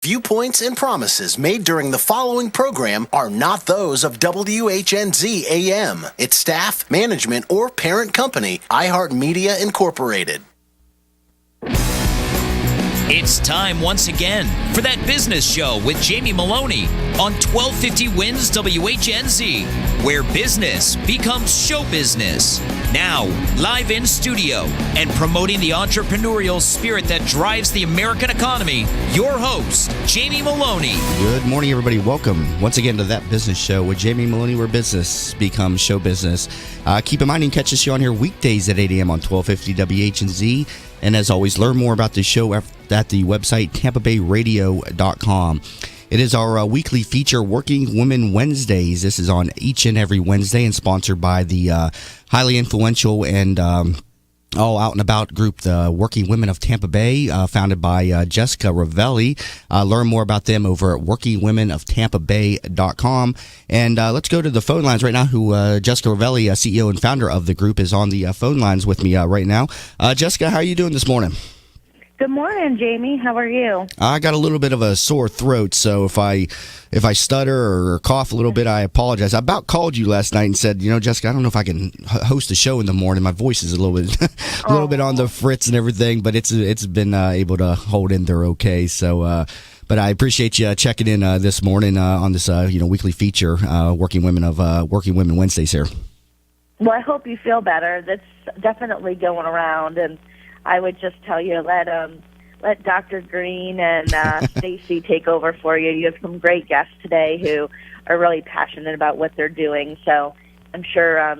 Viewpoints and promises made during the following program are not those of WHNZ AM, its staff, management, or parent company, iHeartMedia Incorporated. It's time once again for That Business Show with Jamie Meloni on 1250 Wins WHNZ, where business becomes show business. Now, live in studio and promoting the entrepreneurial spirit that drives the American economy, your host, Jamie Meloni. Good morning, everybody. Welcome once again to That Business Show with Jamie Meloni, where business becomes show business. Keep in mind, you can catch this show on here weekdays at 8 a.m. on 1250 WHNZ. And as always, learn more about the show at the website TampaBayRadio.com. It is our weekly feature, Working Women Wednesdays. This is on each and every Wednesday and sponsored by the highly influential and all out and about group, the Working Women of Tampa Bay, founded by Jessica Ravelli. Learn more about them over at workingwomenoftampabay.com. And let's go to the phone lines right now, Jessica Ravelli, CEO and founder of the group, is on the phone lines with me right now. Jessica, how are you doing this morning? Good morning, Jamie. How are you? I got a little bit of a sore throat, so if I stutter or cough a little bit, I apologize. I about called you last night and said, Jessica, I don't know if I can host a show in the morning. My voice is a little bit bit on the fritz and everything, but it's been able to hold in there okay. So, but I appreciate you checking in this morning on this weekly feature, Working Women Wednesdays here. Well, I hope you feel better. That's definitely going around, and I would just tell you, let Dr. Green and Stacy take over for you. You have some great guests today who are really passionate about what they're doing. So I'm sure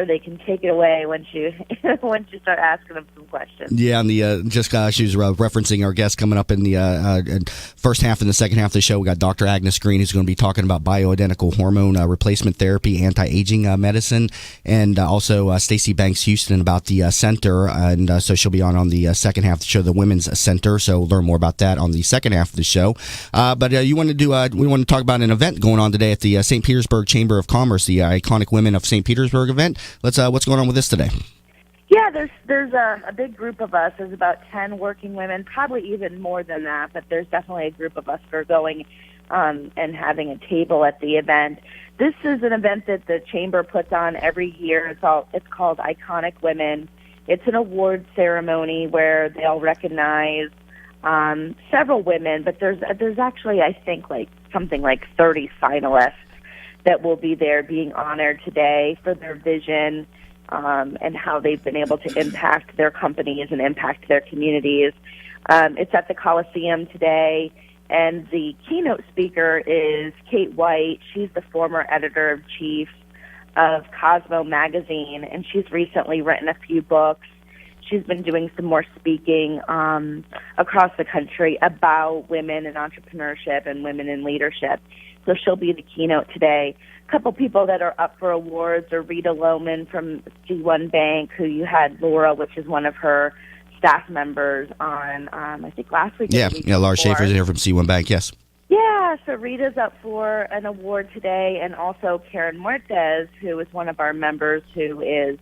they can take it away once you start asking them some questions. Yeah, and she was referencing our guest coming up in the first half and the second half of the show. We got Dr. Agnes Green, who's going to be talking about bioidentical hormone replacement therapy, anti-aging medicine, and also Stacey Banks Houston about the center, and so she'll be on the second half of the show, the Women's Center. So learn more about that on the second half of the show. But we want to talk about an event going on today at the St. Petersburg Chamber of Commerce, the iconic Women of St. Petersburg event. What's going on with this today? Yeah, there's a big group of us. There's about 10 working women, probably even more than that, but there's definitely a group of us that are going and having a table at the event. This is an event that the Chamber puts on every year. It's called Iconic Women. It's an award ceremony where they'll recognize several women, but there's actually, I think, something like 30 finalists that will be there being honored today for their vision and how they've been able to impact their companies and impact their communities. It's at the Coliseum today, and the keynote speaker is Kate White. She's the former editor-in-chief of Cosmo magazine, and she's recently written a few books. She's been doing some more speaking across the country about women in entrepreneurship and women in leadership. So she'll be the keynote today. A couple people that are up for awards are Rita Lohman from C1 Bank, who you had Laura, which is one of her staff members on, I think last week. Yeah, Laura Schaefer's here from C1 Bank, yes. Yeah, so Rita's up for an award today, and also Karen Muertes, who is one of our members, who is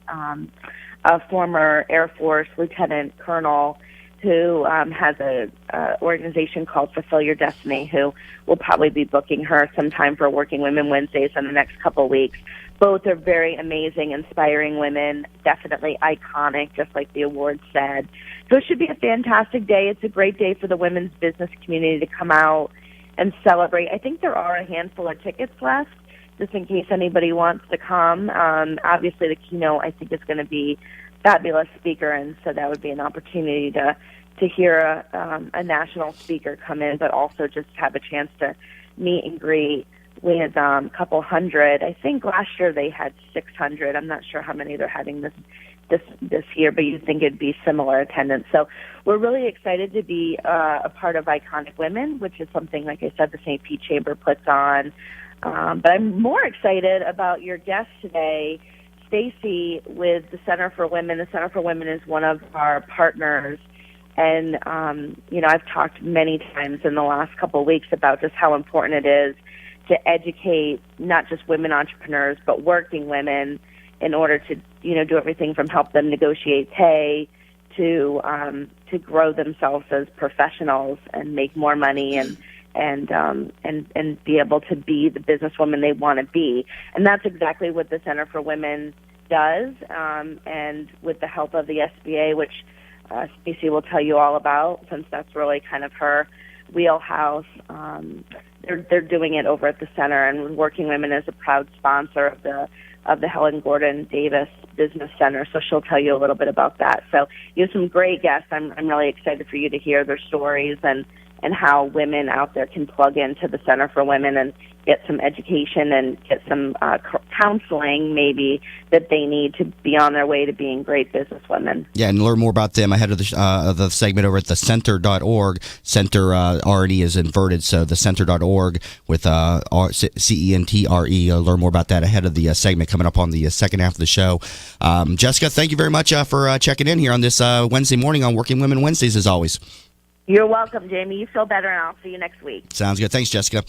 a former Air Force lieutenant colonel who has a organization called Fulfill Your Destiny, who will probably be booking her sometime for Working Women Wednesdays in the next couple of weeks. Both are very amazing, inspiring women, definitely iconic, just like the award said. So it should be a fantastic day. It's a great day for the women's business community to come out and celebrate. I think there are a handful of tickets left, just in case anybody wants to come. Obviously, the keynote, I think, is going to be fabulous speaker, and so that would be an opportunity to hear a national speaker come in, but also just have a chance to meet and greet with a couple hundred. I think last year they had 600. I'm not sure how many they're having this year, but you'd think it'd be similar attendance. So we're really excited to be a part of Iconic Women, which is something, like I said, the St. Pete Chamber puts on. But I'm more excited about your guest today, Stacy, with the Center for Women. The Center for Women is one of our partners. And, I've talked many times in the last couple of weeks about just how important it is to educate not just women entrepreneurs, but working women in order to, do everything from help them negotiate pay to grow themselves as professionals and make more money and and be able to be the businesswoman they want to be. And that's exactly what the Center for Women does. And with the help of the SBA, which Stacey will tell you all about, since that's really kind of her wheelhouse. They're doing it over at the center, and Working Women is a proud sponsor of the Helen Gordon Davis Business Center. So she'll tell you a little bit about that. So you have some great guests. I'm really excited for you to hear their stories and how women out there can plug into the Center for Women and get some education and get some counseling maybe that they need to be on their way to being great businesswomen. Yeah, and learn more about them ahead of the segment over at thecenter.org. Center, R&E is inverted, so thecenter.org with CENTRE. Learn more about that ahead of the segment coming up on the second half of the show. Jessica, thank you very much for checking in here on this Wednesday morning on Working Women Wednesdays, as always. You're welcome, Jamie. You feel better, and I'll see you next week. Sounds good. Thanks, Jessica.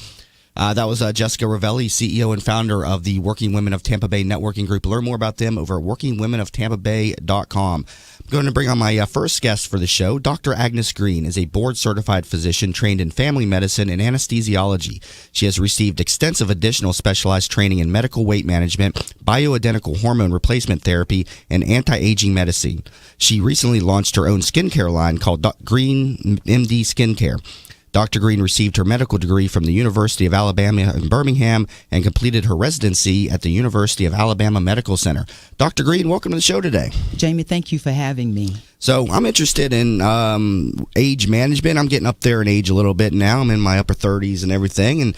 That was Jessica Ravelli, CEO and founder of the Working Women of Tampa Bay Networking Group. Learn more about them over at workingwomenoftampabay.com. I'm going to bring on my first guest for the show. Dr. Agnes Green is a board-certified physician trained in family medicine and anesthesiology. She has received extensive additional specialized training in medical weight management, bioidentical hormone replacement therapy, and anti-aging medicine. She recently launched her own skincare line called Green MD Skincare. Dr. Green received her medical degree from the University of Alabama in Birmingham and completed her residency at the University of Alabama Medical Center. Dr. Green, welcome to the show today. Jamie, thank you for having me. So I'm interested in age management. I'm getting up there in age a little bit now. I'm in my upper 30s and everything. And,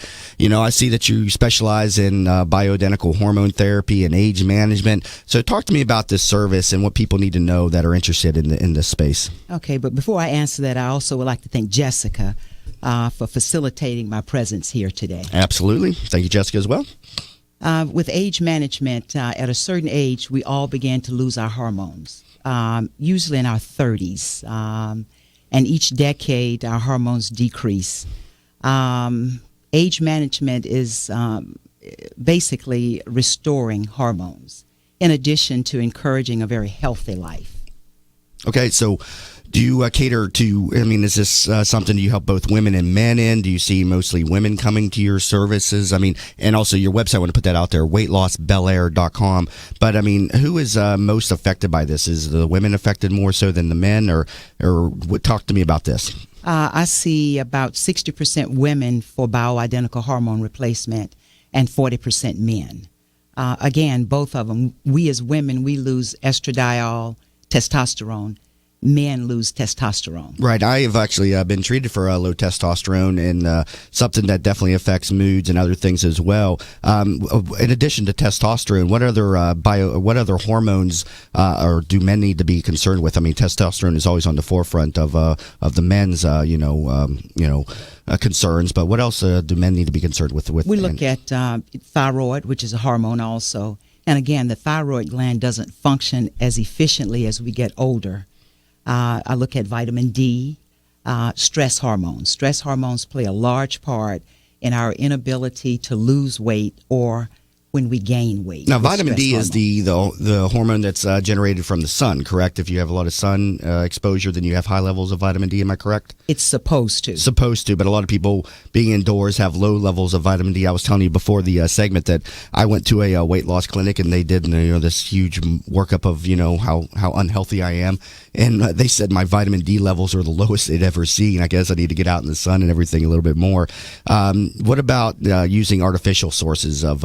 I see that you specialize in bioidentical hormone therapy and age management. So talk to me about this service and what people need to know that are interested in this space. Okay, but before I answer that, I also would like to thank Jessica for facilitating my presence here today. Absolutely. Thank you, Jessica, as well. With age management, at a certain age, we all began to lose our hormones, usually in our 30s. And each decade, our hormones decrease. Age management is basically restoring hormones, in addition to encouraging a very healthy life. Okay, so do you cater to, is this something you help both women and men in? Do you see mostly women coming to your services? And also your website, I want to put that out there, weightlossbelair.com. But, who is most affected by this? Is the women affected more so than the men? Or talk to me about this. I see about 60% women for bioidentical hormone replacement and 40% men. Again, both of them, we as women, we lose estradiol, testosterone. Men lose testosterone. Right. I have actually been treated for low testosterone, and something that definitely affects moods and other things as well. In addition to testosterone, what other hormones or do men need to be concerned with? Testosterone is always on the forefront of the men's concerns, but what else do men need to be concerned with? We look at thyroid, which is a hormone also, and again, the thyroid gland doesn't function as efficiently as we get older. I look at vitamin D, stress hormones. Stress hormones play a large part in our inability to lose weight or when we gain weight. Now, vitamin D is the hormone that's generated from the sun, correct? If you have a lot of sun exposure, then you have high levels of vitamin D. Am I correct? It's supposed to. But a lot of people being indoors have low levels of vitamin D. I was telling you before the segment that I went to a weight loss clinic, and they did this huge workup of how unhealthy I am, and they said my vitamin D levels are the lowest they'd ever seen. I guess I need to get out in the sun and everything a little bit more. What about using artificial sources of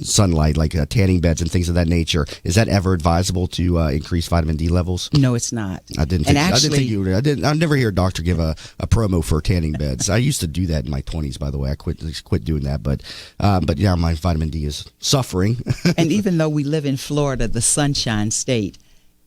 sunlight, like tanning beds and things of that nature? Is that ever advisable to increase vitamin D levels? No, it's not. I never hear a doctor give a promo for tanning beds. I used to do that in my 20s, by the way. I quit doing that, but yeah, my vitamin D is suffering. And even though we live in Florida, the Sunshine State,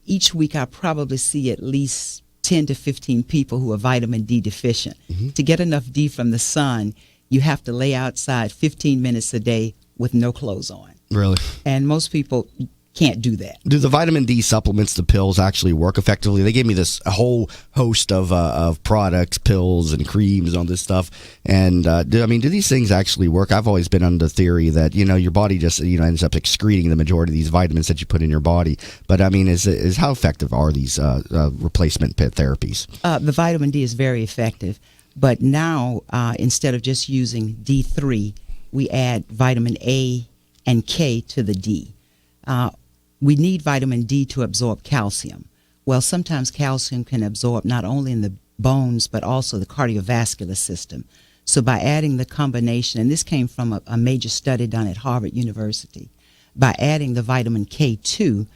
each week I probably see at least 10 to 15 people who are vitamin D deficient. Mm-hmm. To get enough D from the sun, you have to lay outside 15 minutes a day with no clothes on. Really? And most people can't do that. Do the vitamin D supplements, the pills, actually work effectively? They gave me this whole host of products, pills, and creams on this stuff. And do these things actually work? I've always been under the theory that your body just ends up excreting the majority of these vitamins that you put in your body. But how effective are these replacement therapies? The vitamin D is very effective. But now, instead of just using D3, we add vitamin A and K to the D. We need vitamin D to absorb calcium. Well, sometimes calcium can absorb not only in the bones, but also the cardiovascular system. So by adding the combination, and this came from a major study done at Harvard University, by adding the vitamin K2,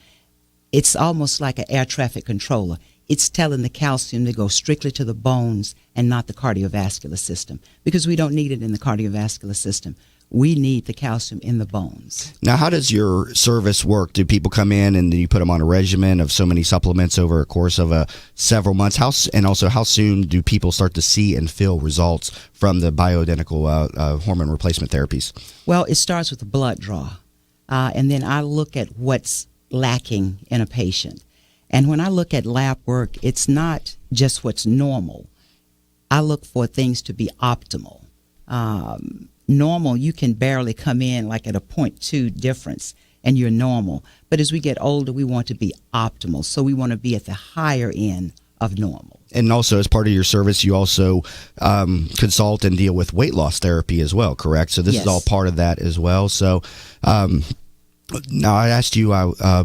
it's almost like an air traffic controller. It's telling the calcium to go strictly to the bones and not the cardiovascular system, because we don't need it in the cardiovascular system. We need the calcium in the bones. Now, how does your service work? Do people come in and you put them on a regimen of so many supplements over a course of several months? And also, how soon do people start to see and feel results from the bioidentical hormone replacement therapies? Well, it starts with a blood draw. And then I look at what's lacking in a patient. And when I look at lab work, it's not just what's normal. I look for things to be optimal. Normal, you can barely come in like at a 0.2 difference and you're normal. But as we get older, we want to be optimal. So we want to be at the higher end of normal. And also, as part of your service, you also consult and deal with weight loss therapy as well, correct? So this is all part of that as well. So now, I asked you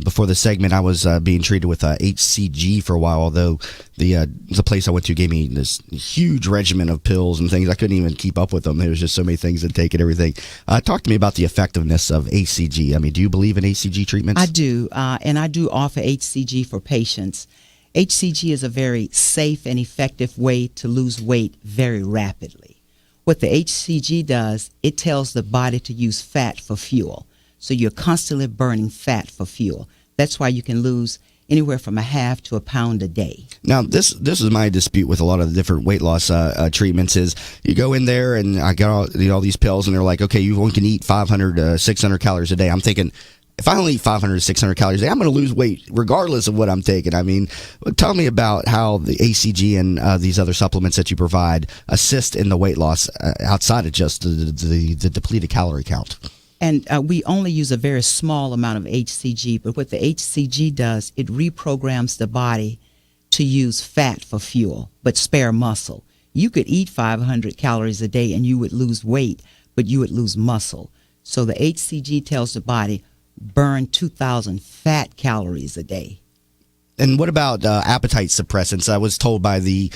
before the segment, I was being treated with HCG for a while, although the place I went to gave me this huge regimen of pills and things. I couldn't even keep up with them. There was just so many things to take and everything. Talk to me about the effectiveness of HCG. I mean, do you believe in HCG treatments? I do, and I do offer HCG for patients. HCG is a very safe and effective way to lose weight very rapidly. What the HCG does, it tells the body to use fat for fuel. So you're constantly burning fat for fuel. That's why you can lose anywhere from a half to a pound a day. Now, this is my dispute with a lot of the different weight loss treatments is you go in there and I got all these pills and they're like, okay, you only can eat 500, 600 calories a day. I'm thinking, if I only eat 500 to 600 calories a day, I'm going to lose weight regardless of what I'm taking. I mean, tell me about how the HCG and these other supplements that you provide assist in the weight loss outside of just the depleted calorie count. And we only use a very small amount of HCG, but what the HCG does, it reprograms the body to use fat for fuel, but spare muscle. You could eat 500 calories a day and you would lose weight, but you would lose muscle. So the HCG tells the body, burn 2,000 fat calories a day. And what about appetite suppressants? I was told by the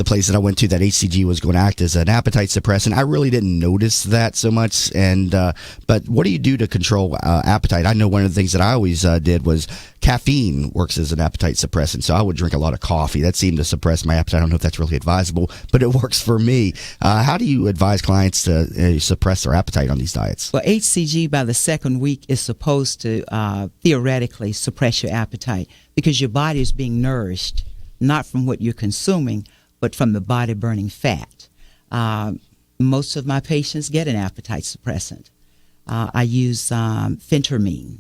place that I went to that HCG was going to act as an appetite suppressant. I really didn't notice that so much. And but what do you do to control appetite? I know one of the things that I always did was caffeine works as an appetite suppressant. So I would drink a lot of coffee. That seemed to suppress my appetite. I don't know if that's really advisable, but it works for me. How do you advise clients to suppress their appetite on these diets? Well, HCG by the second week is supposed to theoretically suppress your appetite because your body is being nourished not from what you're consuming, but from the body burning fat. Most of my patients get an appetite suppressant. I use phentermine,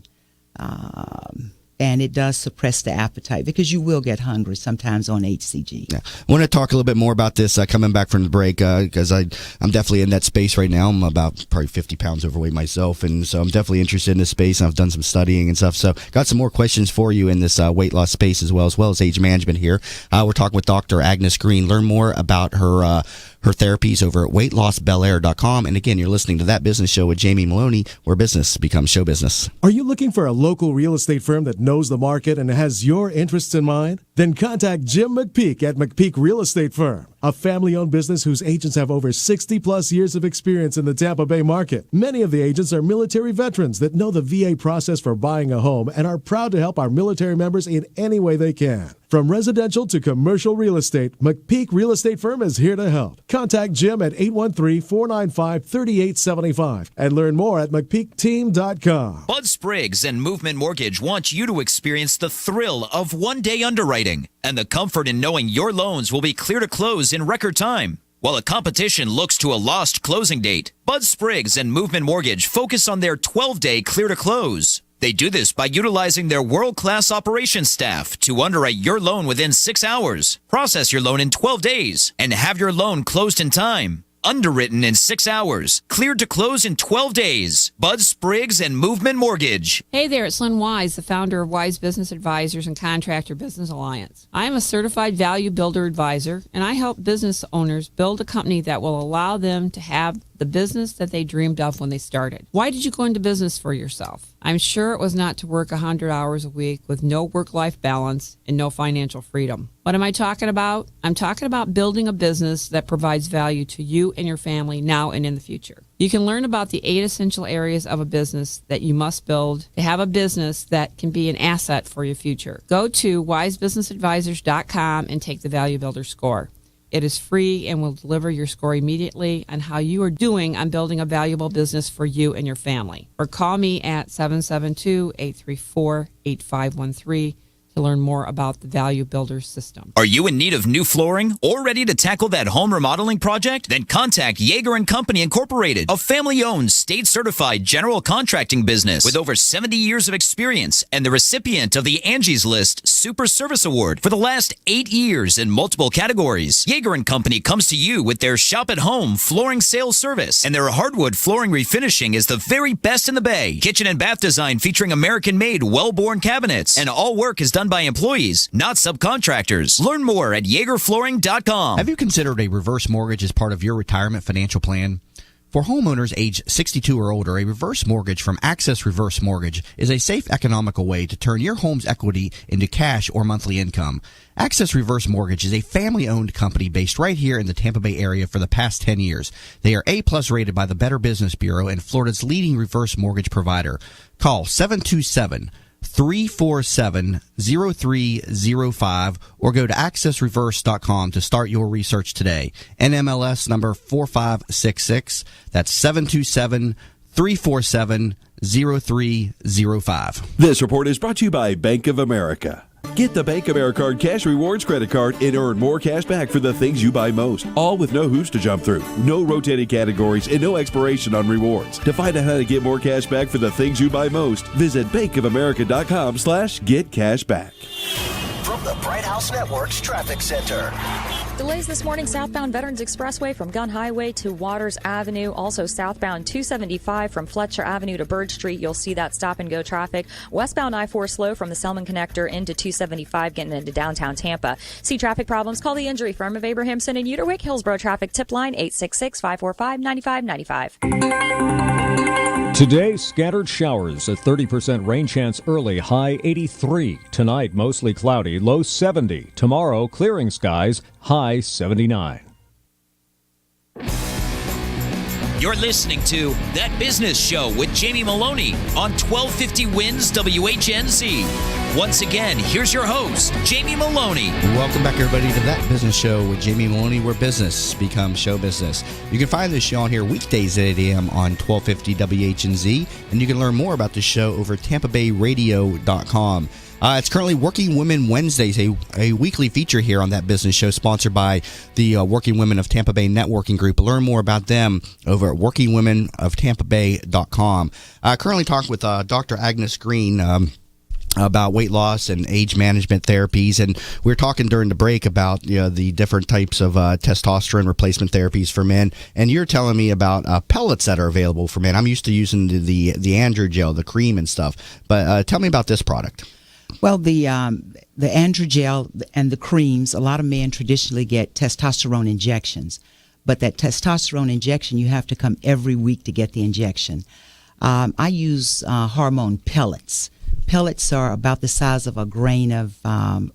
and it does suppress the appetite because you will get hungry sometimes on HCG. Yeah. I want to talk a little bit more about this coming back from the break because I'm definitely in that space right now. I'm about probably 50 pounds overweight myself, and so I'm definitely interested in this space. I've done some studying and stuff, so got some more questions for you in this weight loss space as well as age management here. We're talking with Dr. Agnes Green. Learn more about her therapies over at weightlossbelair.com. And again, you're listening to That Business Show with Jamie Meloni, where business becomes show business. Are you looking for a local real estate firm that knows the market and has your interests in mind? Then contact Jim McPeak at McPeak Real Estate Firm, a family-owned business whose agents have over 60-plus years of experience in the Tampa Bay market. Many of the agents are military veterans that know the VA process for buying a home and are proud to help our military members in any way they can. From residential to commercial real estate, McPeak Real Estate Firm is here to help. Contact Jim at 813-495-3875 and learn more at McPeakTeam.com. Bud Spriggs and Movement Mortgage want you to experience the thrill of one-day underwriting and the comfort in knowing your loans will be clear to close in record time. While the competition looks to a lost closing date, Bud Spriggs and Movement Mortgage focus on their 12-day clear to close. They do this by utilizing their world-class operations staff to underwrite your loan within 6 hours, process your loan in 12 days, and have your loan closed in time. underwritten in 6 hours, cleared to close in 12 days. Bud Spriggs and Movement Mortgage. Hey there, it's Lynn Wise, the founder of Wise Business Advisors and Contractor Business Alliance. I am a certified value builder advisor, and I help business owners build a company that will allow them to have the business that they dreamed of when they started. Why did you go into business for yourself? I'm sure it was not to work 100 hours a week with no work-life balance and no financial freedom. What am I talking about? I'm talking about building a business that provides value to you and your family now and in the future. You can learn about the 8 essential areas of a business that you must build to have a business that can be an asset for your future. Go to wisebusinessadvisors.com and take the Value Builder score. It is free and will deliver your score immediately on how you are doing on building a valuable business for you and your family. Or call me at 772-834-8513 to learn more about the Value Builder system. Are you in need of new flooring or ready to tackle that home remodeling project? Then contact Yeager & Company Incorporated, a family-owned, state-certified general contracting business with over 70 years of experience and the recipient of the Angie's List Super Service Award for the last 8 years in multiple categories. Yeager & Company comes to you with their shop-at-home flooring sales service, and their hardwood flooring refinishing is the very best in the Bay. Kitchen and bath design featuring American-made, well-born cabinets, and all work is done by employees, not subcontractors. Learn more at YeagerFlooring.com. Have you considered a reverse mortgage as part of your retirement financial plan? For homeowners age 62 or older, a reverse mortgage from Access Reverse Mortgage is a safe, economical way to turn your home's equity into cash or monthly income. Access Reverse Mortgage is a family-owned company based right here in the Tampa Bay area for the past 10 years. They are A-plus rated by the Better Business Bureau and Florida's leading reverse mortgage provider. Call 727-347-0305 or go to accessreverse.com to start your research today. NMLS number 4566. That's 727-347-0305. This report is brought to you by Bank of America. Get the Bank of America Cash Rewards credit card and earn more cash back for the things you buy most. All with no hoops to jump through, no rotating categories, and no expiration on rewards. To find out how to get more cash back for the things you buy most, visit bankofamerica.com/getcashback. From the Bright House Network's Traffic Center. Delays this morning southbound Veterans Expressway from Gunn Highway to Waters Avenue. Also southbound 275 from Fletcher Avenue to Bird Street. You'll see that stop-and-go traffic. Westbound I-4 slow from the Selman Connector into 275 getting into downtown Tampa. See traffic problems? Call the injury firm of Abrahamson and Uterwick. Hillsborough traffic tip line 866-545-9595. Today, scattered showers, a 30% rain chance early, high 83. Tonight, mostly cloudy, low 70. Tomorrow, clearing skies, high 79. You're listening to That Business Show with Jamie Meloni on 1250 Wins WHNZ. Once again, here's your host, Jamie Meloni. Welcome back, everybody, to That Business Show with Jamie Meloni, where business becomes show business. You can find this show on here weekdays at 8 a.m. on 1250 WHNZ, and you can learn more about the show over at TampaBayRadio.com. It's currently Working Women Wednesdays, a weekly feature here on That Business Show, sponsored by the Working Women of Tampa Bay Networking Group. Learn more about them over at WorkingWomenOfTampaBay.com. Currently talking with Dr. Agnes Green about weight loss and age management therapies, and we were talking during the break about the different types of testosterone replacement therapies for men, and you're telling me about pellets that are available for men. I'm used to using the androgel, the cream and stuff, but tell me about this product. Well, the androgel and the creams, a lot of men traditionally get testosterone injections, but that testosterone injection, you have to come every week to get the injection. I use hormone pellets. Pellets are about the size of a grain of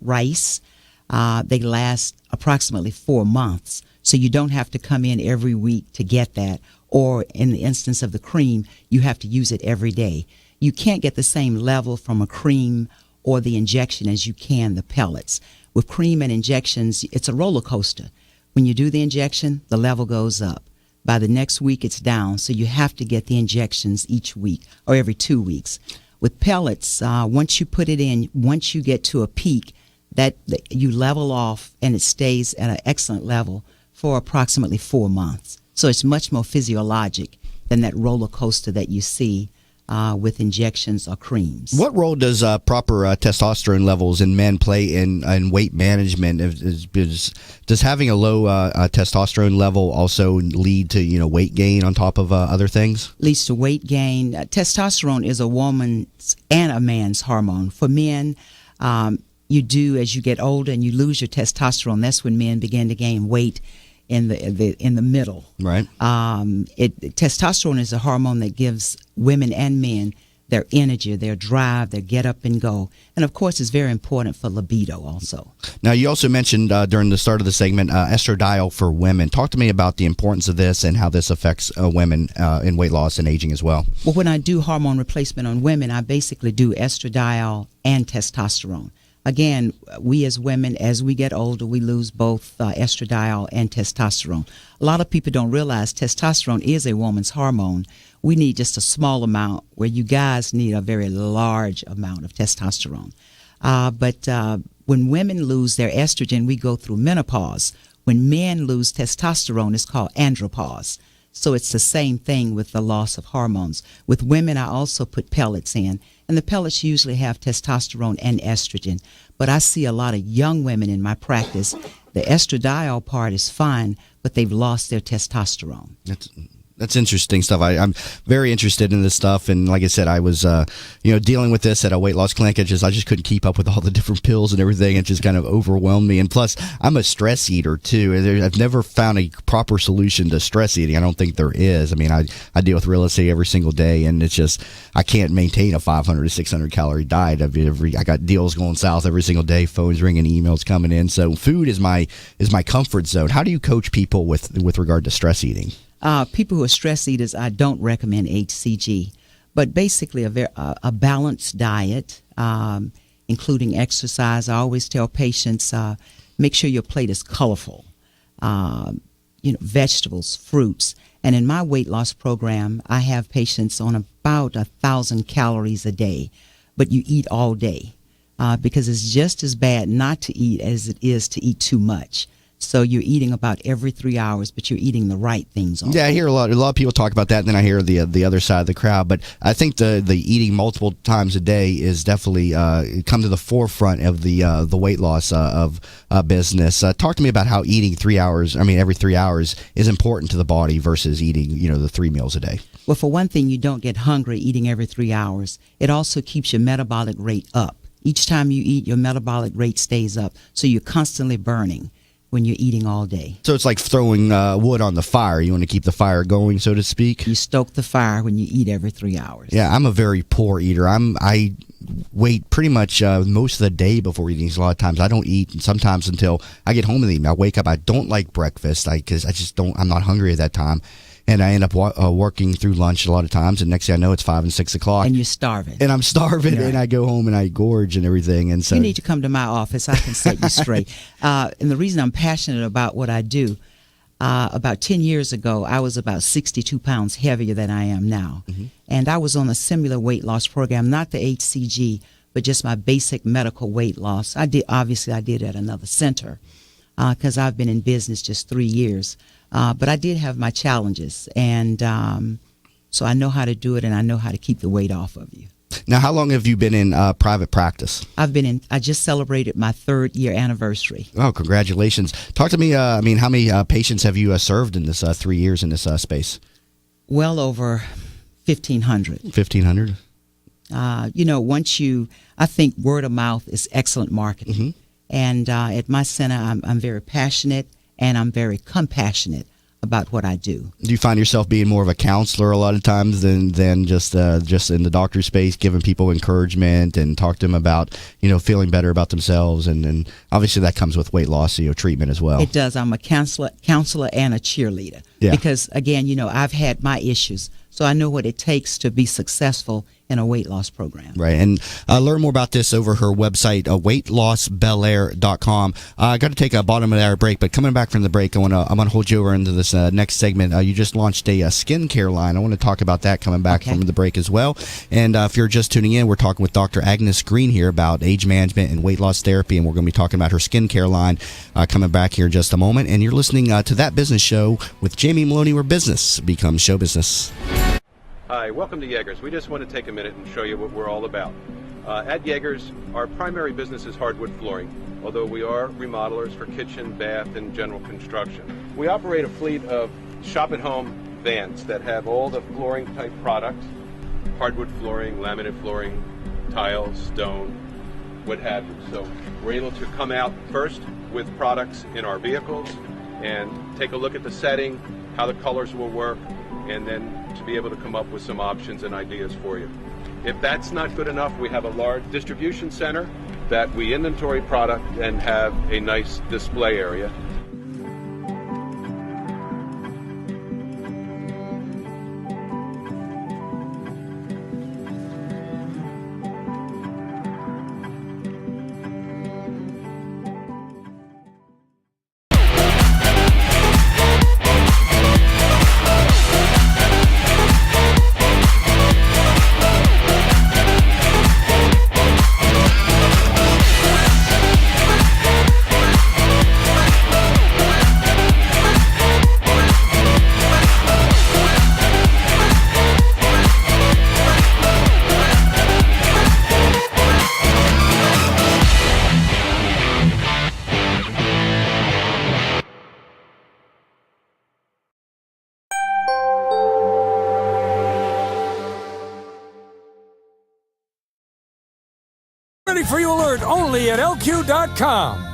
rice. They last approximately 4 months, so you don't have to come in every week to get that, or in the instance of the cream, you have to use it every day. You can't get the same level from a cream or the injection as you can the pellets. With cream and injections, it's a roller coaster. When you do the injection, the level goes up. By the next week, it's down, so you have to get the injections each week or every 2 weeks. With pellets, once you put it in, once you get to a peak, that you level off and it stays at an excellent level for approximately 4 months. So it's much more physiologic than that roller coaster that you see with injections or creams. What role does proper testosterone levels in men play in weight management? Does having a low testosterone level also lead to weight gain on top of other things? Leads to weight gain. Testosterone is a woman's and a man's hormone. For men, you do as you get older and you lose your testosterone. That's when men begin to gain weight in the middle. Right. Testosterone is a hormone that gives women and men their energy, their drive, their get up and go. And of course, it's very important for libido also. Now, you also mentioned during the start of the segment estradiol for women. Talk to me about the importance of this and how this affects women in weight loss and aging as well. Well, when I do hormone replacement on women, I basically do estradiol and testosterone. Again, we as women, as we get older, we lose both estradiol and testosterone. A lot of people don't realize testosterone is a woman's hormone. We need just a small amount, where you guys need a very large amount of testosterone. But when women lose their estrogen, we go through menopause. When men lose testosterone, it's called andropause. So it's the same thing with the loss of hormones. With women, I also put pellets in, and the pellets usually have testosterone and estrogen. But I see a lot of young women in my practice. The estradiol part is fine, but they've lost their testosterone. That's interesting stuff. I'm very interested in this stuff, and like I said, I was dealing with this at a weight loss clinic. I just couldn't keep up with all the different pills and everything. It just kind of overwhelmed me. And plus, I'm a stress eater too. I've never found a proper solution to stress eating. I don't think there is. I mean, I deal with real estate every single day, and it's just I can't maintain a 500 to 600 calorie diet. I got deals going south every single day, phones ringing, emails coming in. So food is my comfort zone. How do you coach people with regard to stress eating? People who are stress eaters, I don't recommend HCG, but basically a balanced diet, including exercise. I always tell patients, make sure your plate is colorful, vegetables, fruits. And in my weight loss program, I have patients on about 1,000 calories a day, but you eat all day because it's just as bad not to eat as it is to eat too much. So you're eating about every 3 hours, but you're eating the right things. Yeah, I hear a lot of people talk about that, and then I hear the other side of the crowd. But I think the eating multiple times a day is definitely come to the forefront of the weight loss of business. Talk to me about how eating every 3 hours is important to the body versus eating the 3 meals a day. Well, for one thing, you don't get hungry eating every 3 hours. It also keeps your metabolic rate up. Each time you eat, your metabolic rate stays up, so you're constantly burning when you're eating all day. So it's like throwing wood on the fire. You want to keep the fire going, so to speak? You stoke the fire when you eat every 3 hours. Yeah, I'm a very poor eater. I wait pretty much most of the day before eating. A lot of times I don't eat, sometimes until I get home in the evening. I wake up, I don't like breakfast because I'm not hungry at that time. And I end up working through lunch a lot of times, and next thing I know, it's 5 and 6 o'clock. And you're starving. And I'm starving, right. And I go home and I gorge and everything. And so you need to come to my office. I can set you straight. And the reason I'm passionate about what I do, about 10 years ago, I was about 62 pounds heavier than I am now. Mm-hmm. And I was on a similar weight loss program, not the HCG, but just my basic medical weight loss. I did at another center because I've been in business just 3 years. But I did have my challenges, and so I know how to do it, and I know how to keep the weight off of you. Now, how long have you been in private practice? I just celebrated my 3rd year anniversary. Oh, congratulations. Talk to me, how many patients have you served in this 3 years in this space? Well over 1,500. 1,500? I think word of mouth is excellent marketing. Mm-hmm. And at my center, I'm very passionate. And I'm very compassionate about what I do. Do you find yourself being more of a counselor a lot of times than just in the doctor space, giving people encouragement and talk to them about feeling better about themselves, and obviously that comes with weight loss treatment as well. It does. I'm a counselor and a cheerleader. Yeah. Because again, I've had my issues, so I know what it takes to be successful in a weight loss program. Right, and learn more about this over her website, weightlossbelair.com. I got to take a bottom of the hour break, but coming back from the break, I'm gonna hold you over into this next segment. You just launched a skincare line. I want to talk about that coming back from the break as well. And if you're just tuning in, we're talking with Dr. Agnes Green here about age management and weight loss therapy, and we're going to be talking about her skincare line coming back here in just a moment. And you're listening to That Business Show with Jamie Meloni, where business becomes show business. Hi, welcome to Yeager's. We just want to take a minute and show you what we're all about. At Yeager's, our primary business is hardwood flooring, although we are remodelers for kitchen, bath, and general construction. We operate a fleet of shop-at-home vans that have all the flooring-type products, hardwood flooring, laminate flooring, tiles, stone, what have you. So we're able to come out first with products in our vehicles and take a look at the setting, how the colors will work, and then to be able to come up with some options and ideas for you. If that's not good enough, we have a large distribution center that we inventory product and have a nice display area. Ready for you alert only at LQ.com.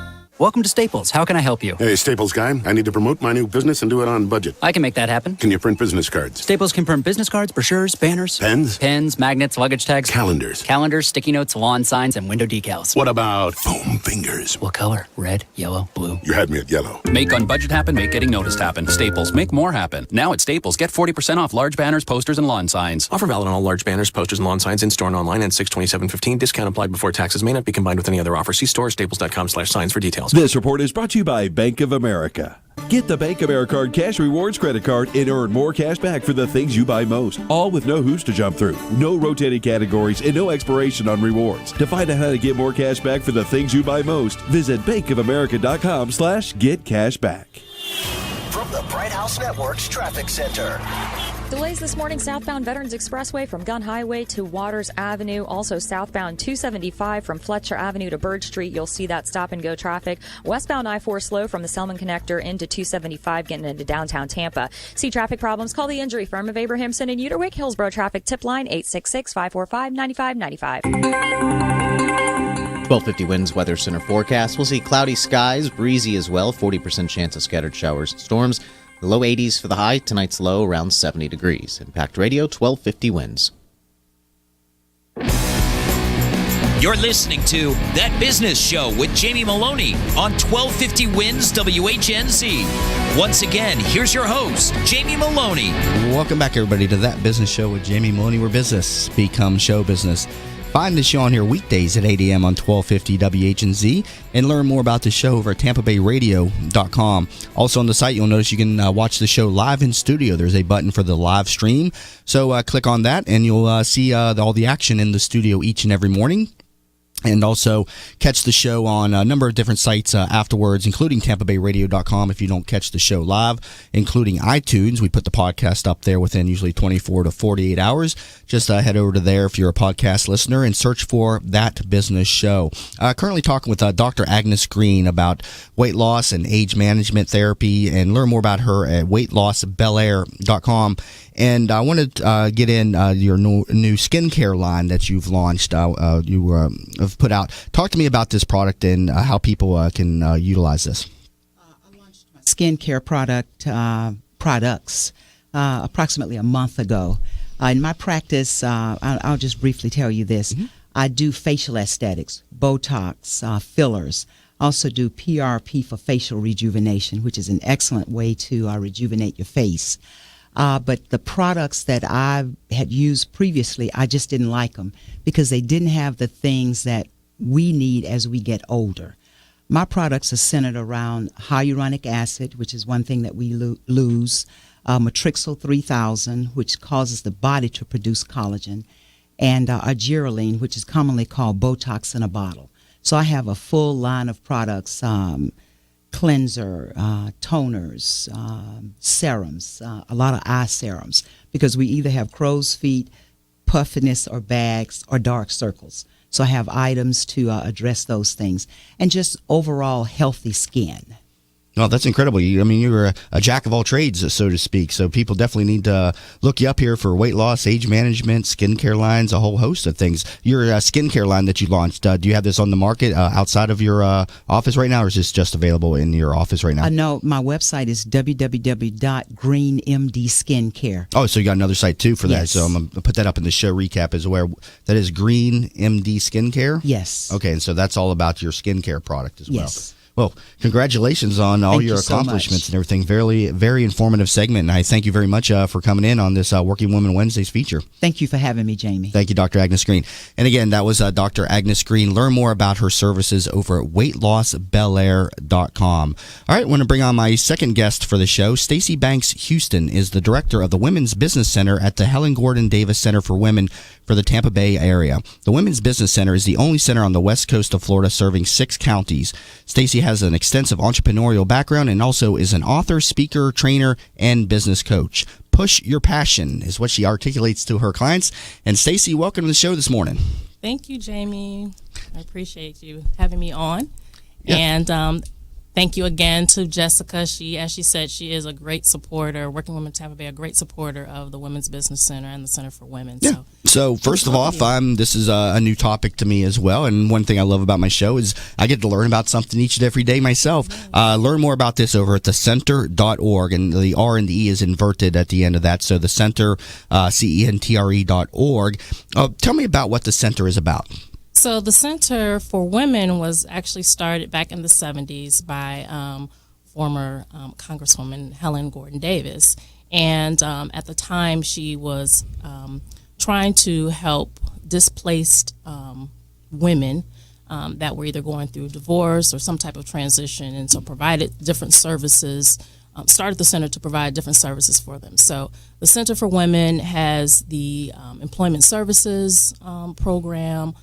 Welcome to Staples. How can I help you? Hey, Staples guy. I need to promote my new business and do it on budget. I can make that happen. Can you print business cards? Staples can print business cards, brochures, banners. Pens? Pens, magnets, luggage tags. Calendars. Calendars, sticky notes, lawn signs, and window decals. What about foam fingers? What color? Red, yellow, blue. You had me at yellow. Make on budget happen, make getting noticed happen. Staples, make more happen. Now at Staples, get 40% off large banners, posters, and lawn signs. Offer valid on all large banners, posters, and lawn signs in store and online and 6/27/15. Discount applied before taxes. May not be combined with any other offer. See store staples.com/signs for details. This report is brought to you by Bank of America. Get the Bank of America Cash Rewards credit card and earn more cash back for the things you buy most. All with no hoops to jump through, no rotating categories, and no expiration on rewards. To find out how to get more cash back for the things you buy most, visit bankofamerica.com/getcashback. From the Bright House Network's Traffic Center. Delays this morning southbound Veterans Expressway from Gunn Highway to Waters Avenue. Also southbound 275 from Fletcher Avenue to Bird Street. You'll see that stop-and-go traffic. Westbound I-4 slow from the Selman Connector into 275 getting into downtown Tampa. See traffic problems? Call the injury firm of Abrahamson and Uterwick. Hillsborough traffic tip line 866-545-9595. 1250 winds, weather center forecast. We'll see cloudy skies, breezy as well, 40% chance of scattered showers and storms. The low 80s for the high, tonight's low around 70 degrees. Impact Radio, 1250 winds. You're listening to That Business Show with Jamie Meloni on 1250 Winds WHNZ. Once again, here's your host, Jamie Meloni. Welcome back, everybody, to That Business Show with Jamie Meloni, where business becomes show business. Find the show on here weekdays at 8 a.m. on 1250 WHNZ and learn more about the show over at TampaBayRadio.com. Also on the site, you'll notice you can watch the show live in studio. There's a button for the live stream. So click on that and you'll see all the action in the studio each and every morning. And also catch the show on a number of different sites afterwards, including TampaBayRadio.com if you don't catch the show live, including iTunes. We put the podcast up there within usually 24 to 48 hours. Just head over to there if you're a podcast listener and search for That Business Show. Currently talking with Dr. Agnes Green about weight loss and age management therapy, and learn more about her at weightlossbellaire.com. And I wanted to get in your new skincare line that you've launched, you have put out. Talk to me about this product and how people can utilize this. I launched my skincare products approximately a month ago. In my practice, I'll just briefly tell you this. Mm-hmm. I do facial aesthetics, Botox, fillers. I also do PRP for facial rejuvenation, which is an excellent way to rejuvenate your face. But the products that I had used previously, I just didn't like them because they didn't have the things that we need as we get older. My products are centered around hyaluronic acid, which is one thing that we lose, Matrixyl 3000, which causes the body to produce collagen, and argireline, which is commonly called Botox in a bottle. So I have a full line of products cleanser, toners, serums, a lot of eye serums, because we either have crow's feet, puffiness or bags, or dark circles. So I have items to address those things, and just overall healthy skin. Oh, that's incredible. You're a jack of all trades, so to speak. So people definitely need to look you up here for weight loss, age management, skincare lines, a whole host of things. Your skincare line that you launched, do you have this on the market outside of your office right now, or is this just available in your office right now? No, my website is www.greenmdskincare. Oh, so you got another site too for that. Yes. So I'm going to put that up in the show recap as well. That is Green MD Skincare? Yes. Okay, and so that's all about your skincare product as well. Yes. Well, congratulations on all Thank your you so accomplishments much. and everything. Very, very informative segment. And I thank you very much for coming in on this Working Women Wednesdays feature. Thank you for having me, Jamie. Thank you, Dr. Agnes Green. And again, that was Dr. Agnes Green. Learn more about her services over at weightlossbelair.com. All right, I want to bring on my second guest for the show. Stacey Banks Houston is the director of the Women's Business Center at the Helen Gordon Davis Center for Women for the Tampa Bay area. The Women's Business Center is the only center on the west coast of Florida serving 6 counties. Stacey has an extensive entrepreneurial background and also is an author, speaker, trainer, and business coach. Push your passion is what she articulates to her clients. And Stacey, welcome to the show this morning. Thank you, Jamie. I appreciate you having me on. Yeah. And thank you again to Jessica. As she said, she is a great supporter, Working Women Tampa Bay, a great supporter of the Women's Business Center and the Center for Women. Yeah. So first of all, this is a new topic to me as well. And one thing I love about my show is I get to learn about something each and every day myself. Learn more about this over at thecenter.org. And the R and the E is inverted at the end of that. So the center, CENTRE.org. Tell me about what the center is about. So the Center for Women was actually started back in the 70s by former Congresswoman Helen Gordon Davis. And at the time, she was trying to help displaced women that were either going through divorce or some type of transition, and so provided different services, started the center to provide different services for them. So the Center for Women has the Employment Services program.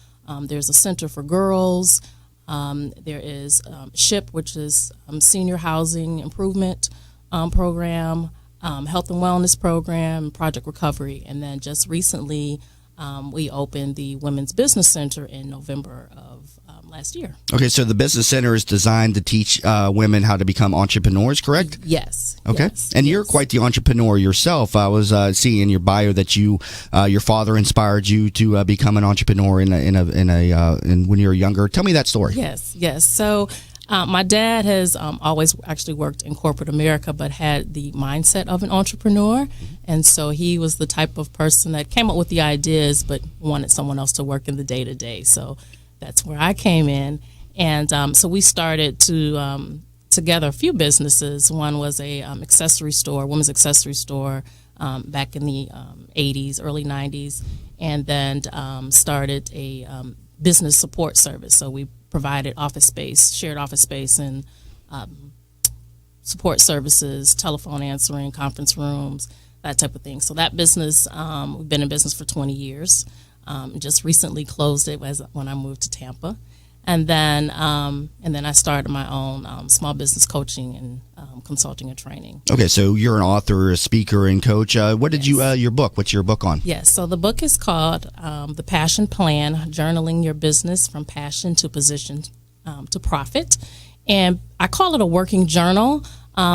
There's a Center for Girls. There is SHIP, which is Senior Housing Improvement Program, Health and Wellness Program, Project Recovery. And then just recently, we opened the Women's Business Center in November of last year. Okay, so the Business Center is designed to teach women how to become entrepreneurs, correct? Yes. Okay, yes, and you're quite the entrepreneur yourself. I was seeing in your bio that your father inspired you to become an entrepreneur in when you were younger. Tell me that story. Yes. So my dad has always actually worked in corporate America, but had the mindset of an entrepreneur, and so he was the type of person that came up with the ideas, but wanted someone else to work in the day to day. So that's where I came in, and so we started to together a few businesses. One was a accessory store, women's accessory store, back in the 80s, early 90s, and then started a business support service. So we provided office space, shared office space, and support services, telephone answering, conference rooms, that type of thing. So that business, we've been in business for 20 years. Just recently closed it when I moved to Tampa, and then I started my own small business coaching and consulting and training. Okay, so you're an author, a speaker, and coach. What did your book? What's your book on? Yes, so the book is called The Passion Plan: Journaling Your Business from Passion to Position to Profit, and I call it a working journal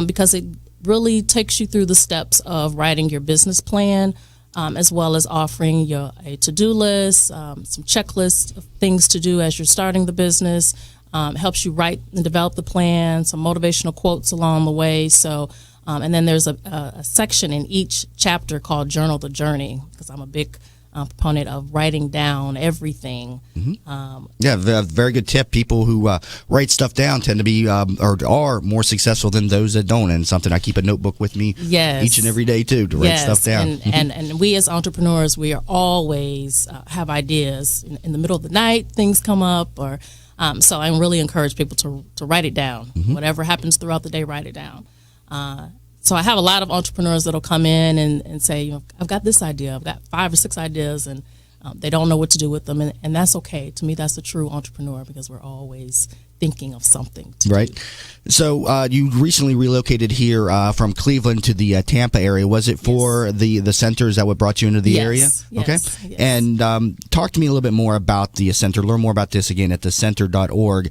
because it really takes you through the steps of writing your business plan. As well as offering you a to-do list, some checklists of things to do as you're starting the business, helps you write and develop the plan, some motivational quotes along the way. So, and then there's a section in each chapter called Journal the Journey, because I'm a big proponent of writing down everything. Very good tip. People who write stuff down tend to be or are more successful than those that don't, and something I keep a notebook with me each and every day too to write stuff down. And we as entrepreneurs, we are always have ideas in the middle of the night. Things come up, or so I really encourage people to write it down. Whatever happens throughout the day, write it down. So I have a lot of entrepreneurs that'll come in and say, I've got this idea, I've got 5 or 6 ideas, and they don't know what to do with them, and that's okay. To me, that's a true entrepreneur, because we're always thinking of something to Right. do. So you recently relocated here from Cleveland to the Tampa area. Was it for the center? Is that what brought you into the area? Yes, Okay. yes. And talk to me a little bit more about the center. Learn more about this again at thecenter.org.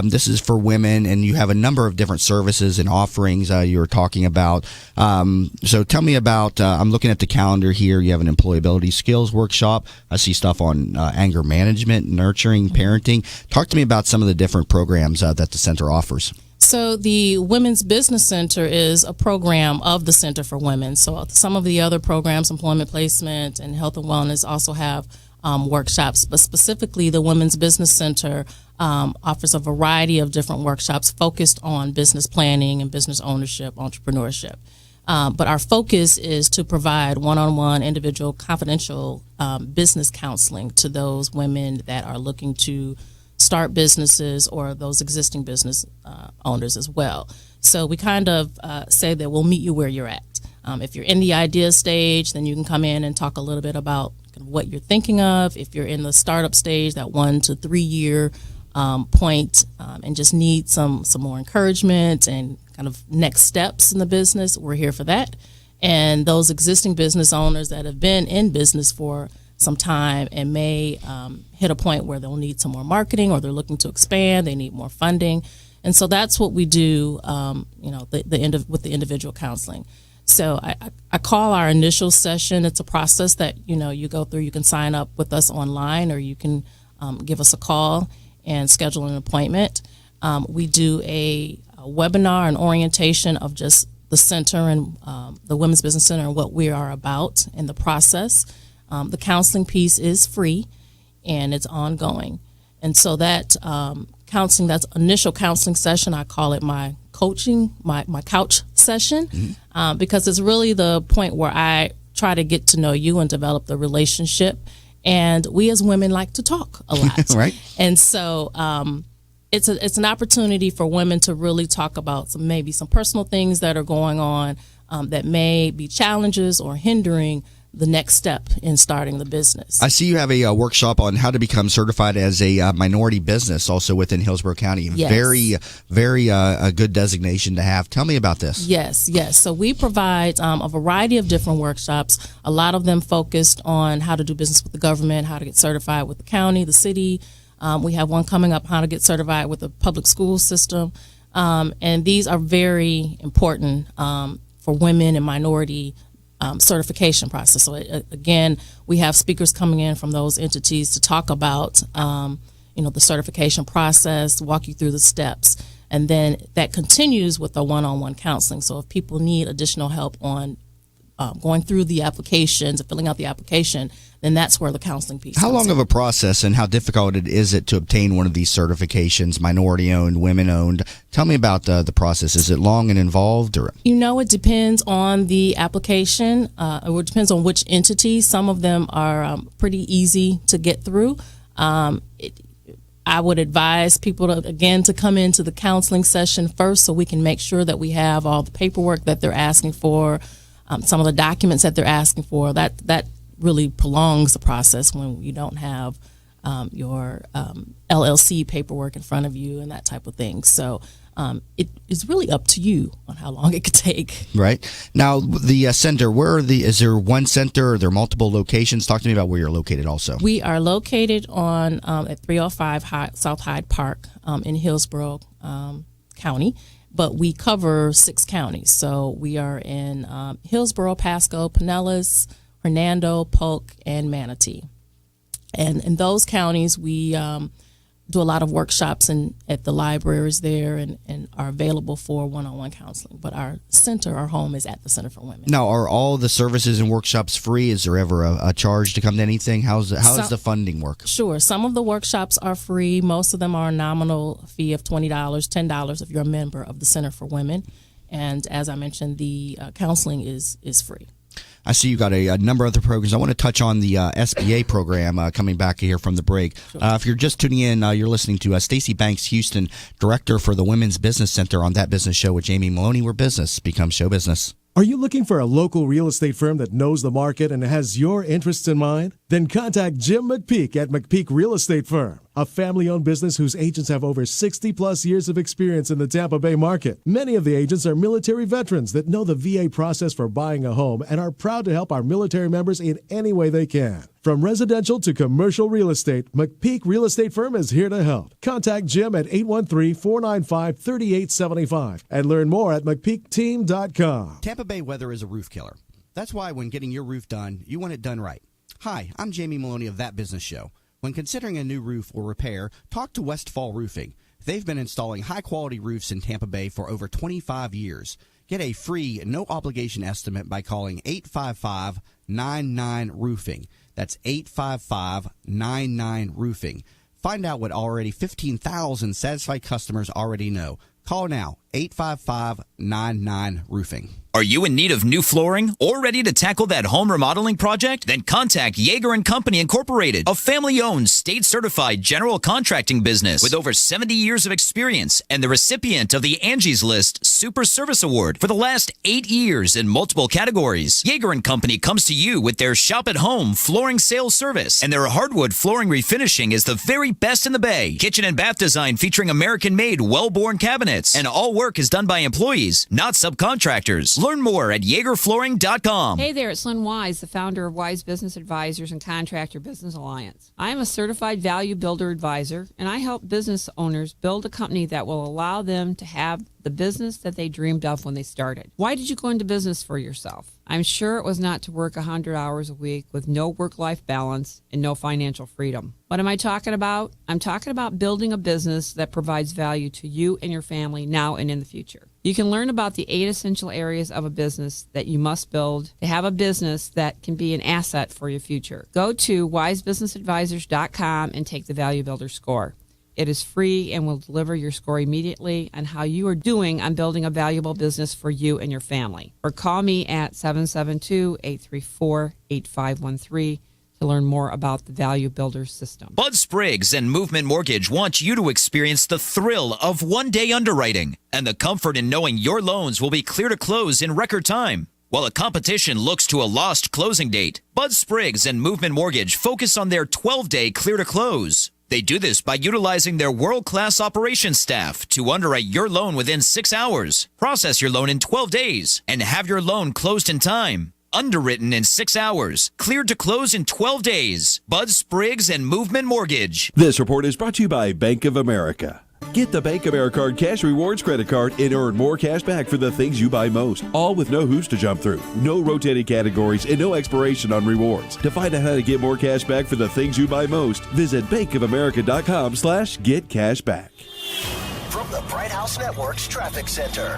This is for women, and you have a number of different services and offerings you were talking about. So tell me about, I'm looking at the calendar here. You have an employability skills workshop. I see stuff on anger management, nurturing, parenting. Talk to me about some of the different programs that the center offers. So the Women's Business Center is a program of the Center for Women. So some of the other programs, employment placement and health and wellness, also have workshops. But specifically, the Women's Business Center offers a variety of different workshops focused on business planning and business ownership, entrepreneurship. But our focus is to provide one-on-one, individual, confidential business counseling to those women that are looking to start businesses or those existing business owners as well. So we kind of say that we'll meet you where you're at. If you're in the idea stage, then you can come in and talk a little bit about what you're thinking of. If you're in the startup stage, that 1 to 3 year point, and just need some more encouragement and kind of next steps in the business, we're here for that. And those existing business owners that have been in business for some time and may hit a point where they'll need some more marketing or they're looking to expand, they need more funding. And so that's what we do, with the individual counseling. So I call our initial session, it's a process that, you go through. You can sign up with us online, or you can give us a call and schedule an appointment. We do a webinar and orientation of just the center and the Women's Business Center and what we are about in the process. The counseling piece is free and it's ongoing. And so that counseling, that's initial counseling session, I call it my coaching, my couch session, because it's really the point where I try to get to know you and develop the relationship. And we as women like to talk a lot. Right. And so it's an opportunity for women to really talk about maybe some personal things that are going on that may be challenges or hindering the next step in starting the business. I see you have a workshop on how to become certified as a minority business also within Hillsborough County. Yes. Very a good designation to have. Tell me about this. Yes. So we provide a variety of different workshops, a lot of them focused on how to do business with the government, how to get certified with the county, the city. We have one coming up, how to get certified with the public school system. And these are very important for women and minority certification process. So again, we have speakers coming in from those entities to talk about, the certification process, walk you through the steps, and then that continues with the one-on-one counseling. So if people need additional help on going through the applications and filling out the application, then that's where the counseling piece How comes long in. of a process and how difficult is it to obtain one of these certifications, minority-owned, women-owned? Tell me about the process. Is it long and involved? Or It depends on the application, or it depends on which entity. Some of them are pretty easy to get through. I would advise people to come into the counseling session first so we can make sure that we have all the paperwork that they're asking for, some of the documents that they're asking for. That really prolongs the process when you don't have your LLC paperwork in front of you and that type of thing. So it is really up to you on how long it could take. Right. Now, the center, is there one center? Are there multiple locations? Talk to me about where you're located also. We are located on at 305 South Hyde Park in Hillsborough County, but we cover 6 counties. So we are in Hillsborough, Pasco, Pinellas, Hernando, Polk, and Manatee. And in those counties, we do a lot of workshops at the libraries there and are available for one-on-one counseling. But our home is at the Center for Women. Now, are all the services and workshops free? Is there ever a charge to come to anything? How does the funding work? Sure. Some of the workshops are free. Most of them are a nominal fee of $20, $10 if you're a member of the Center for Women. And as I mentioned, the counseling is free. I see you got a number of other programs. I want to touch on the SBA program coming back here from the break. Sure. If you're just tuning in, you're listening to Stacey Banks Houston, Director for the Women's Business Center on That Business Show with Jamie Meloni, where business becomes show business. Are you looking for a local real estate firm that knows the market and has your interests in mind? Then contact Jim McPeak at McPeak Real Estate Firm. a family-owned business whose agents have over 60-plus years of experience in the Tampa Bay market. Many of the agents are military veterans that know the VA process for buying a home and are proud to help our military members in any way they can. From residential to commercial real estate, McPeak Real Estate Firm is here to help. Contact Jim at 813-495-3875 and learn more at McPeakTeam.com. Tampa Bay weather is a roof killer. That's why when getting your roof done, you want it done right. Hi, I'm Jamie Meloni of That Business Show. When considering a new roof or repair, talk to Westfall Roofing. They've been installing high-quality roofs in Tampa Bay for over 25 years. Get a free, no-obligation estimate by calling 855-99-ROOFING. That's 855-99-ROOFING. Find out what already 15,000 satisfied customers already know. Call now, 855-99-ROOFING. Are you in need of new flooring or ready to tackle that home remodeling project? Then contact Yeager & Company Incorporated, a family-owned, state-certified general contracting business with over 70 years of experience and the recipient of the Angie's List Super Service Award for the last 8 years in multiple categories. Yeager & Company comes to you with their shop-at-home flooring sales service, and their hardwood flooring refinishing is the very best in the Bay. Kitchen and bath design featuring American-made, well-born cabinets, and all work is done by employees, not subcontractors. Learn more at YeagerFlooring.com. Hey there, it's Lynn Wise, the founder of Wise Business Advisors and Contractor Business Alliance. I am a certified value builder advisor, and I help business owners build a company that will allow them to have the business that they dreamed of when they started. Why did you go into business for yourself? I'm sure it was not to work 100 hours a week with no work-life balance and no financial freedom. What am I talking about? I'm talking about building a business that provides value to you and your family now and in the future. You can learn about the 8 essential areas of a business that you must build to have a business that can be an asset for your future. Go to wisebusinessadvisors.com and take the Value Builder score. It is free and will deliver your score immediately on how you are doing on building a valuable business for you and your family. Or call me at 772-834-8513 to learn more about the Value Builder system. Bud Spriggs and Movement Mortgage want you to experience the thrill of one-day underwriting and the comfort in knowing your loans will be clear to close in record time. While the competition looks to a lost closing date, Bud Spriggs and Movement Mortgage focus on their 12-day clear to close. They do this by utilizing their world-class operations staff to underwrite your loan within 6 hours, process your loan in 12 days, and have your loan closed in time. Underwritten in 6 hours, cleared to close in 12 days. Bud Spriggs and Movement Mortgage. This report is brought to you by Bank of America. Get the Bank of America Cash Rewards credit card and earn more cash back for the things you buy most. All with no hoops to jump through, no rotating categories, and no expiration on rewards. To find out how to get more cash back for the things you buy most, visit bankofamerica.com/getcashback. From the Bright House Network's Traffic Center.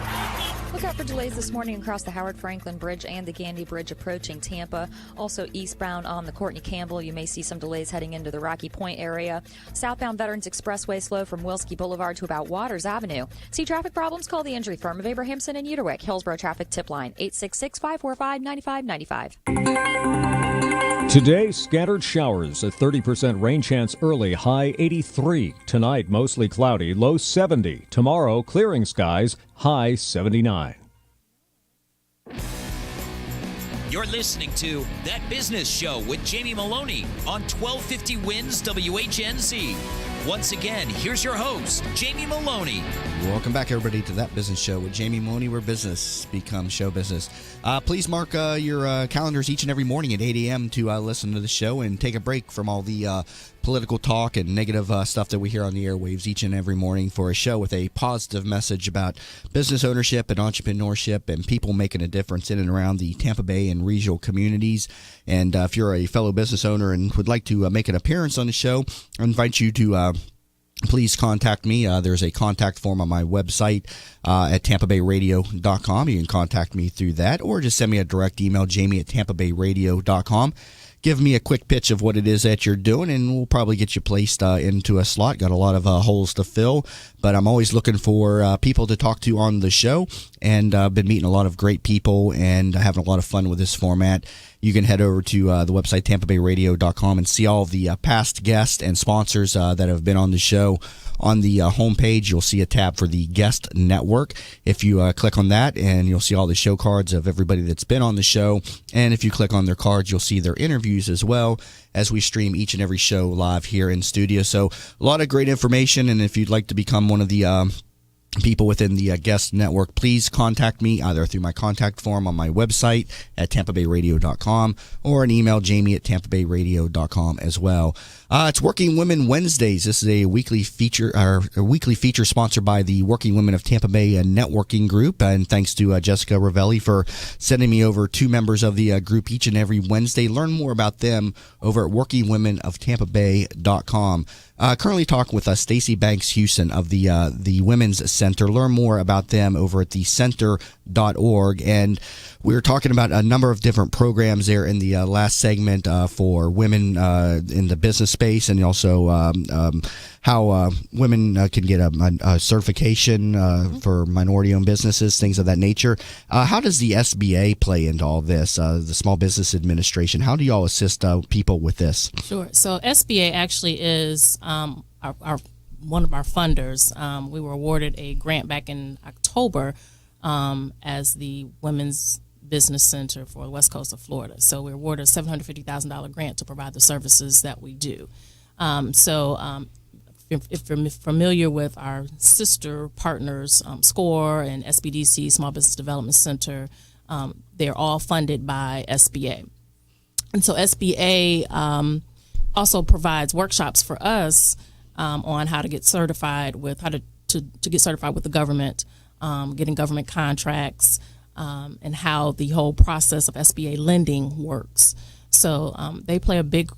Look out for delays this morning across the Howard Franklin Bridge and the Gandy Bridge approaching Tampa. Also eastbound on the Courtney Campbell, you may see some delays heading into the Rocky Point area. Southbound Veterans Expressway slow from Wilski Boulevard to about Waters Avenue. See traffic problems? Call the injury firm of Abrahamson and Uterwick. Hillsborough Traffic Tip Line 866-545-9595. Today, scattered showers, a 30% rain chance early, high 83. Tonight, mostly cloudy, low 70. Tomorrow, clearing skies, high 79. You're listening to That Business Show with Jamie Meloni on 1250 Wins WHNZ. Once again, here's your host, Jamie Meloni. Welcome back, everybody, to That Business Show with Jamie Meloni, where business becomes show business. Please mark your calendars each and every morning at 8 a.m. to listen to the show and take a break from all the political talk and negative stuff that we hear on the airwaves each and every morning for a show with a positive message about business ownership and entrepreneurship and people making a difference in and around the Tampa Bay and regional communities. And if you're a fellow business owner and would like to make an appearance on the show, I invite you to please contact me. There's a contact form on my website at tampabayradio.com. You can contact me through that, or just send me a direct email, jamie@tampabayradio.com. Give me a quick pitch of what it is that you're doing, and we'll probably get you placed into a slot. Got a lot of holes to fill, but I'm always looking for people to talk to on the show. and been meeting a lot of great people and having a lot of fun with this format. You can head over to the website tampabayradio.com and see all of the past guests and sponsors that have been on the show. On the homepage, you'll see a tab for the guest network. If you click on that, and you'll see all the show cards of everybody that's been on the show. And if you click on their cards, you'll see their interviews as well, as we stream each and every show live here in studio. So a lot of great information. And if you'd like to become one of the people within the guest network, please contact me either through my contact form on my website at tampabayradio.com or an email, jamie@tampabayradio.com as well. It's Working Women Wednesdays. This is a weekly feature sponsored by the Working Women of Tampa Bay Networking Group. And thanks to Jessica Ravelli for sending me over 2 members of the group each and every Wednesday. Learn more about them over at workingwomenoftampabay.com. Currently talking with Stacey Banks Houston of the Women's Center. Learn more about them over at thecenter.org. And we were talking about a number of different programs there in the last segment for women in the business space, and also how women can get a certification for minority-owned businesses, things of that nature. How does the SBA play into all this, the Small Business Administration? How do you all assist people with this? Sure. So SBA actually is our one of our funders. We were awarded a grant back in October as the Women's Business Center for the West Coast of Florida. So we were awarded a $750,000 grant to provide the services that we do. If you're familiar with our sister partners, SCORE and SBDC, Small Business Development Center, they're all funded by SBA. And so SBA also provides workshops for us on how to get certified with, how to get certified with the government, getting government contracts, and how the whole process of SBA lending works. So they play a big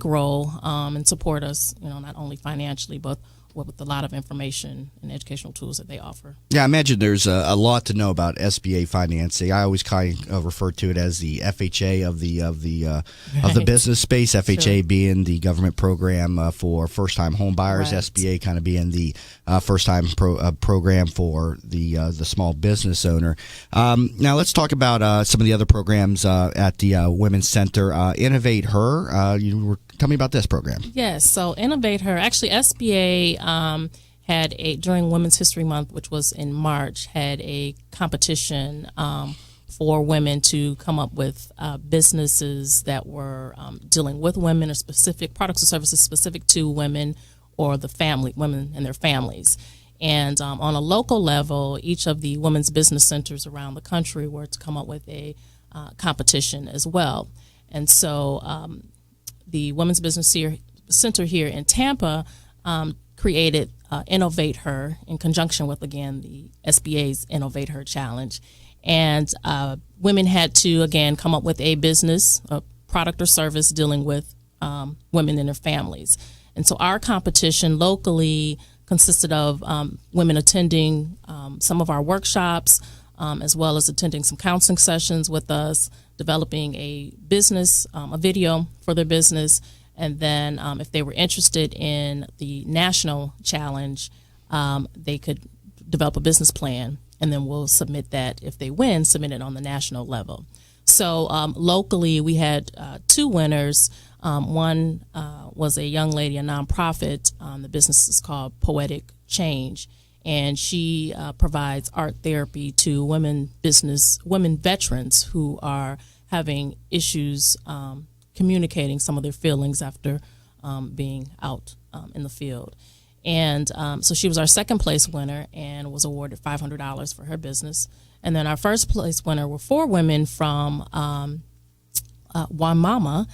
role and support us, not only financially, but with a lot of information and educational tools that they offer. Yeah, I imagine there's a lot to know about SBA financing. I always kind of refer to it as the FHA of the business space. FHA sure. being the government program for first-time home buyers. Right. SBA kind of being the first-time program for the small business owner. Now let's talk about some of the other programs at the Women's Center. Innovate Her. You were Tell me about this program. Yes, so Innovate Her. Actually, SBA had during Women's History Month, which was in March, had a competition for women to come up with businesses that were dealing with women or specific products or services specific to women or women and their families. And on a local level, each of the women's business centers around the country were to come up with a competition as well. And so the Women's Business Center here in Tampa created Innovate Her in conjunction with, again, the SBA's Innovate Her Challenge. And women had to, again, come up with a business, a product or service dealing with women and their families. And so our competition locally consisted of women attending some of our workshops, as well as attending some counseling sessions with us, developing a business, a video for their business, and then if they were interested in the national challenge, they could develop a business plan, and then we'll submit that. If they win, submit it on the national level. So locally, we had 2 winners. One was a young lady, a nonprofit. The business is called Poetic Change, and she provides art therapy to women veterans who are having issues communicating some of their feelings after being out in the field. And so she was our second place winner and was awarded $500 for her business. And then our first place winner were 4 women from Wamama,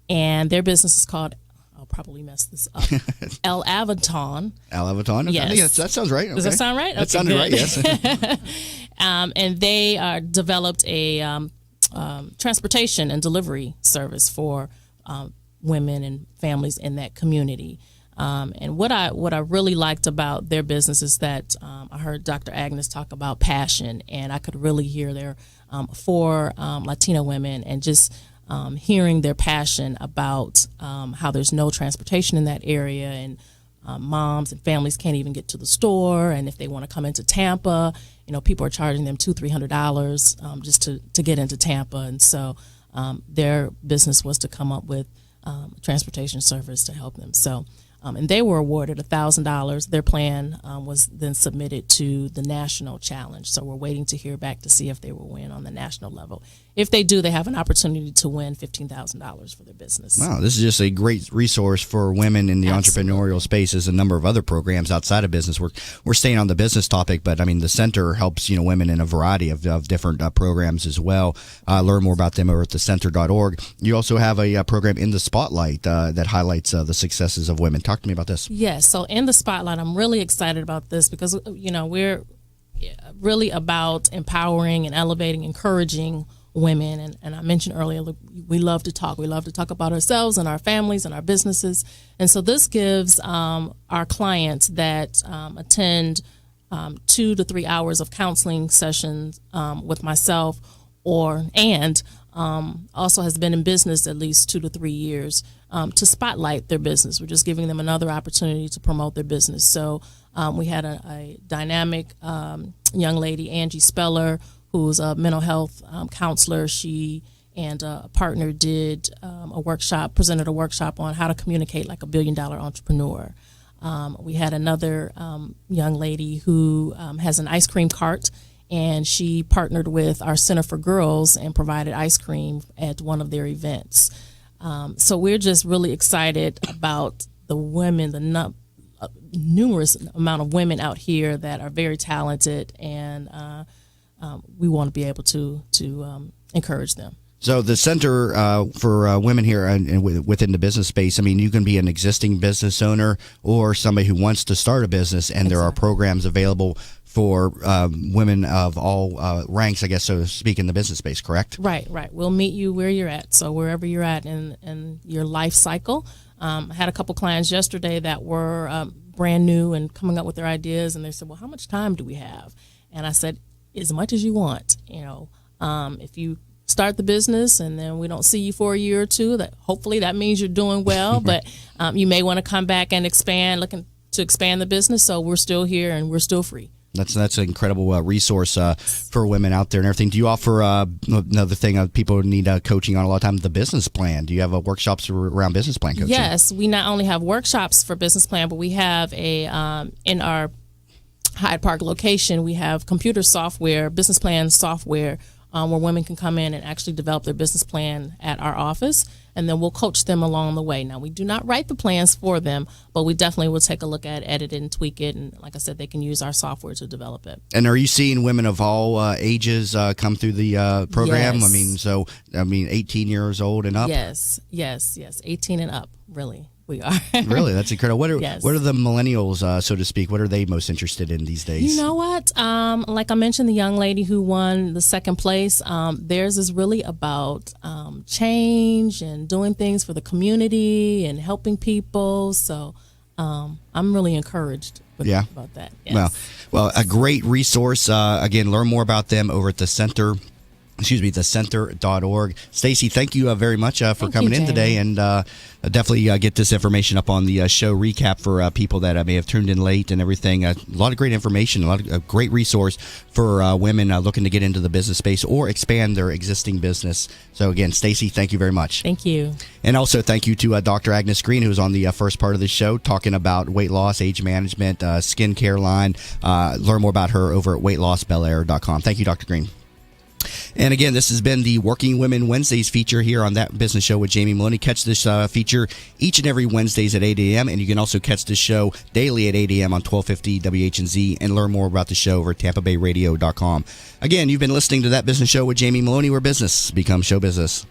and their business is called, I'll probably mess this up, El Aviton. El Aviton? Yes. Yes, that sounds right. Okay. Does that sound right? That sounded right, yes. And they developed a transportation and delivery service for women and families in that community. And what I really liked about their business is that I heard Dr. Agnes talk about passion, and I could really hear their 4 Latina women, and just hearing their passion about how there's no transportation in that area, and moms and families can't even get to the store, and if they want to come into Tampa, people are charging them $200-300 just to get into Tampa, and so their business was to come up with transportation service to help them. So, and they were awarded $1,000. Their plan was then submitted to the national challenge. So we're waiting to hear back to see if they will win on the national level. If they do, they have an opportunity to win $15,000 for their business. Wow, this is just a great resource for women in the entrepreneurial space. There's a number of other programs outside of business. We're staying on the business topic, but I mean the center helps women in a variety of different programs as well. Learn more about them over at thecenter.org. You also have a program in the Spotlight that highlights the successes of women. Talk to me about this. Yes, so in the Spotlight, I'm really excited about this because we're really about empowering and elevating, encouraging women, and I mentioned earlier, we love to talk. We love to talk about ourselves and our families and our businesses, and so this gives our clients that attend 2 to 3 hours of counseling sessions with myself, and also has been in business at least 2 to 3 years to spotlight their business. We're just giving them another opportunity to promote their business. So we had a dynamic young lady, Angie Speller, who's a mental health counselor. She and a partner did presented a workshop on how to communicate like a billion-dollar entrepreneur. We had another young lady who has an ice cream cart, and she partnered with our Center for Girls and provided ice cream at one of their events. So we're just really excited about the women, the numerous amount of women out here that are very talented, and we want to be able to encourage them. So the Center for Women here and within the business space, I mean, you can be an existing business owner or somebody who wants to start a business, and there are programs available for women of all ranks, I guess, so to speak, in the business space, correct? Right. We'll meet you where you're at. So wherever you're at in your life cycle. I had a couple clients yesterday that were brand new and coming up with their ideas, and they said, well, how much time do we have? And I said, as much as you want. If you start the business and then we don't see you for a year or two, that hopefully that means you're doing well, but you may want to come back and looking to expand the business. So we're still here and we're still free. That's an incredible resource for women out there and everything. Do you offer another thing people need coaching on a lot of times, the business plan? Do you have workshops around business plan coaching? Yes, we not only have workshops for business plan, but we have in our Hyde Park location, we have computer software, business plan software, where women can come in and actually develop their business plan at our office, and then we'll coach them along the way. Now, we do not write the plans for them, but we definitely will take a look at, edit it, and tweak it, and like I said, they can use our software to develop it. And are you seeing women of all ages come through the program? Yes. 18 years old and up? Yes, 18 and up, really. We are. Really? That's incredible. What are Yes. what are the millennials, so to speak? What are they most interested in these days? You know what? Like I mentioned, the young lady who won the second place, theirs is really about change and doing things for the community and helping people. So I'm really encouraged about that. Yes. Well, a great resource. Again, learn more about them over at the Center.org. Stacey, thank you very much for coming in today, and definitely get this information up on the show recap for people that may have tuned in late and everything. A lot of great information, a great resource for women looking to get into the business space or expand their existing business. So again, Stacey, thank you very much. Thank you. And also thank you to Dr. Agnes Green, who was on the first part of the show talking about weight loss, age management, skincare line. Learn more about her over at weightlossbellair.com. Thank you, Dr. Green. And again, this has been the Working Women Wednesdays feature here on That Business Show with Jamie Meloni. Catch this feature each and every Wednesdays at 8 a.m. And you can also catch this show daily at 8 a.m. on 1250 WHNZ and learn more about the show over at TampaBayRadio.com. Again, you've been listening to That Business Show with Jamie Meloni, where business becomes show business.